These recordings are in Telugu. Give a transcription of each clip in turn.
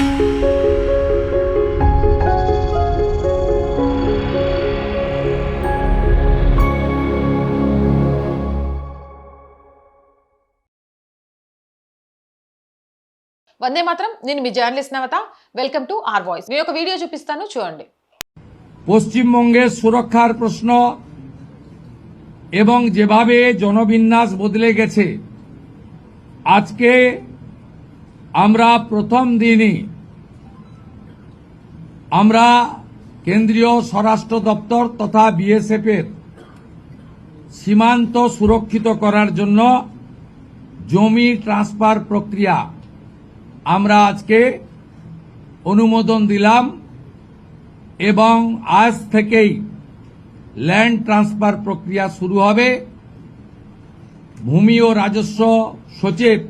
వందే మాత్రం నేను మీ জাర్నలిస్ట్ నవత వెলకమ్ టు आर वॉइस నేను ఒక వీడియో చూపిస్తాను చూడండి পশ্চিমবঙ্গে সুরক্ষার প্রশ্ন এবং যেভাবে জনবিন্যাস বদলে গেছে আজকে আমরা প্রথম দিনই আমরা কেন্দ্রীয় স্বরাষ্ট্র দপ্তর তথা বিএসএফ এর সীমান্ত সুরক্ষিত করার জন্য জমি ট্রান্সফার প্রক্রিয়া আমরা আজকে অনুমোদন দিলাম এবং আজ থেকেই ল্যান্ড ট্রান্সফার প্রক্রিয়া শুরু হবে। ভূমি ও রাজস্ব সচিব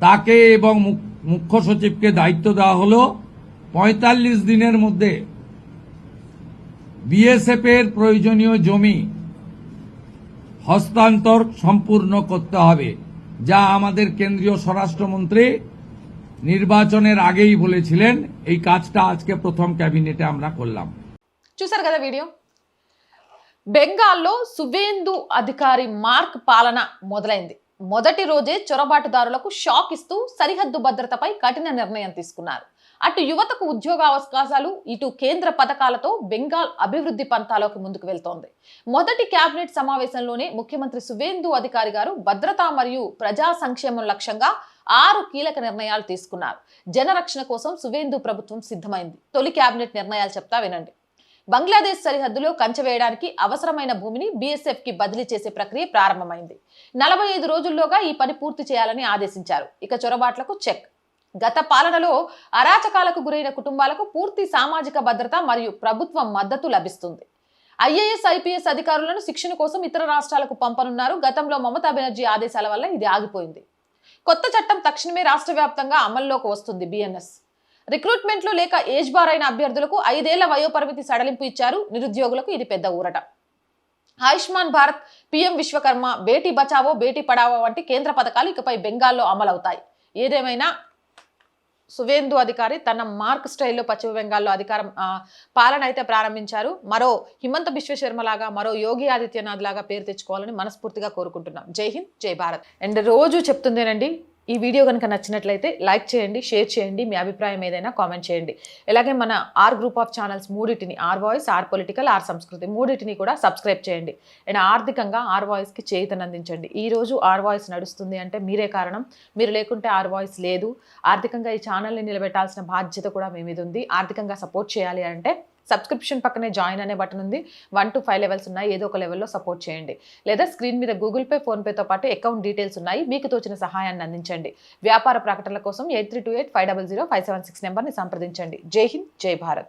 তাকে এবং মুখ্য সচিবকে দায়িত্ব দেওয়া হলো ৪৫ দিনের মধ্যে বিএসএফ এর প্রয়োজনীয় জমি হস্তান্তর সম্পূর্ণ করতে হবে, যা আমাদের কেন্দ্রীয় স্বরাষ্ট্রমন্ত্রী নির্বাচনের আগেই বলেছিলেন। এই কাজটা আজকে প্রথম ক্যাবিনেটে আমরা করলাম। చూసారు కదా వీడియో। బెంగాల్లో సువేందు అధికారి మార్క్ పాలన మొదలైంది। మొదటి రోజే చొరబాటుదారులకు షాక్ ఇస్తూ సరిహద్దు భద్రతపై కఠిన నిర్ణయం తీసుకున్నారు। అటు యువతకు ఉద్యోగ అవకాశాలు, ఇటు కేంద్ర పథకాలతో బెంగాల్ అభివృద్ధి పంతాలోకి ముందుకు వెళ్తోంది। మొదటి కేబినెట్ సమావేశంలోనే ముఖ్యమంత్రి సువేందు అధికారి గారు భద్రత మరియు ప్రజా సంక్షేమం లక్ష్యంగా 6 కీలక నిర్ణయాలు తీసుకున్నారు। జనరక్షణ కోసం సువేందు ప్రభుత్వం సిద్ధమైంది। తొలి కేబినెట్ నిర్ణయాలు చెప్తా వినండి। బంగ్లాదేశ్ సరిహద్దులో కంచె వేయడానికి అవసరమైన భూమిని బీఎస్ఎఫ్ కి బదిలీ చేసే ప్రక్రియ ప్రారంభమైంది। 45 రోజుల్లోగా ఈ పని పూర్తి చేయాలని ఆదేశించారు। ఇక చొరబాట్లకు చెక్। గత పాలనలో అరాచకాలకు గురైన కుటుంబాలకు పూర్తి సామాజిక భద్రత మరియు ప్రభుత్వ మద్దతు లభిస్తుంది। ఐఏఎస్ ఐపీఎస్ అధికారులను శిక్షణ కోసం ఇతర రాష్ట్రాలకు పంపనున్నారు। గతంలో మమతా బెనర్జీ ఆదేశాల వల్ల ఇది ఆగిపోయింది। కొత్త చట్టం తక్షణమే రాష్ట్ర వ్యాప్తంగా అమల్లోకి వస్తుంది। బిఎన్ఎస్ రిక్రూట్మెంట్లు లేక ఏజ్ బార్ అయిన అభ్యర్థులకు 5 ఏళ్ల వయోపరిమితి సడలింపు ఇచ్చారు। నిరుద్యోగులకు ఇది పెద్ద ఊరట। ఆయుష్మాన్ భారత్, పీఎం విశ్వకర్మ, బేటీ బచావో బేటీ పడావో వంటి కేంద్ర పథకాలు ఇకపై బెంగాల్లో అమలవుతాయి। ఏదేమైనా సువేందు అధికారి తన మార్క్ స్టైల్లో పశ్చిమ బెంగాల్లో పాలన అయితే ప్రారంభించారు। మరో హిమంత బిశ్వ శర్మ లాగా, మరో యోగి ఆదిత్యనాథ్ లాగా పేరు తెచ్చుకోవాలని మనస్ఫూర్తిగా కోరుకుంటున్నాం। జై హింద్, జై భారత్। అండ్ రోజు చెప్తుందేనండి, ఈ వీడియో కనుక నచ్చినట్లయితే లైక్ చేయండి, షేర్ చేయండి, మీ అభిప్రాయం ఏదైనా కామెంట్ చేయండి। ఇలాగే మన ఆర్ గ్రూప్ ఆఫ్ ఛానల్స్ మూడిటిని, R voice, R political, R Samskriti మూడిటిని కూడా సబ్స్క్రైబ్ చేయండి। అండ్ ఆర్థికంగా ఆర్ వాయిస్కి చేయూతనందించండి। ఈ రోజు ఆర్ వాయిస్ నడుస్తుంది అంటే మీరే కారణం। మీరు లేకుంటే ఆర్ వాయిస్ లేదు। ఆర్థికంగా ఈ ఛానల్ని నిలబెట్టాల్సిన బాధ్యత కూడా మీ మీద ఉంది। ఆర్థికంగా సపోర్ట్ చేయాలి అంటే సబ్స్క్రిప్షన్ పక్కనే జాయిన్ అనే బటన్ ఉంది। 1 to 5 లెవెల్స్ ఉన్నాయి, ఏదో ఒక లెవెల్లో సపోర్ట్ చేయండి। లేదా స్క్రీన్ మీద గూగుల్ పే, ఫోన్పేతో పాటు అకౌంట్ డీటెయిల్స్ ఉన్నాయి, మీకు తోచిన సహాయాన్ని అందించండి। వ్యాపార ప్రకటనల కోసం 8328500576 నెంబర్ని సంప్రదించండి। జై హింద్, జై భారత్।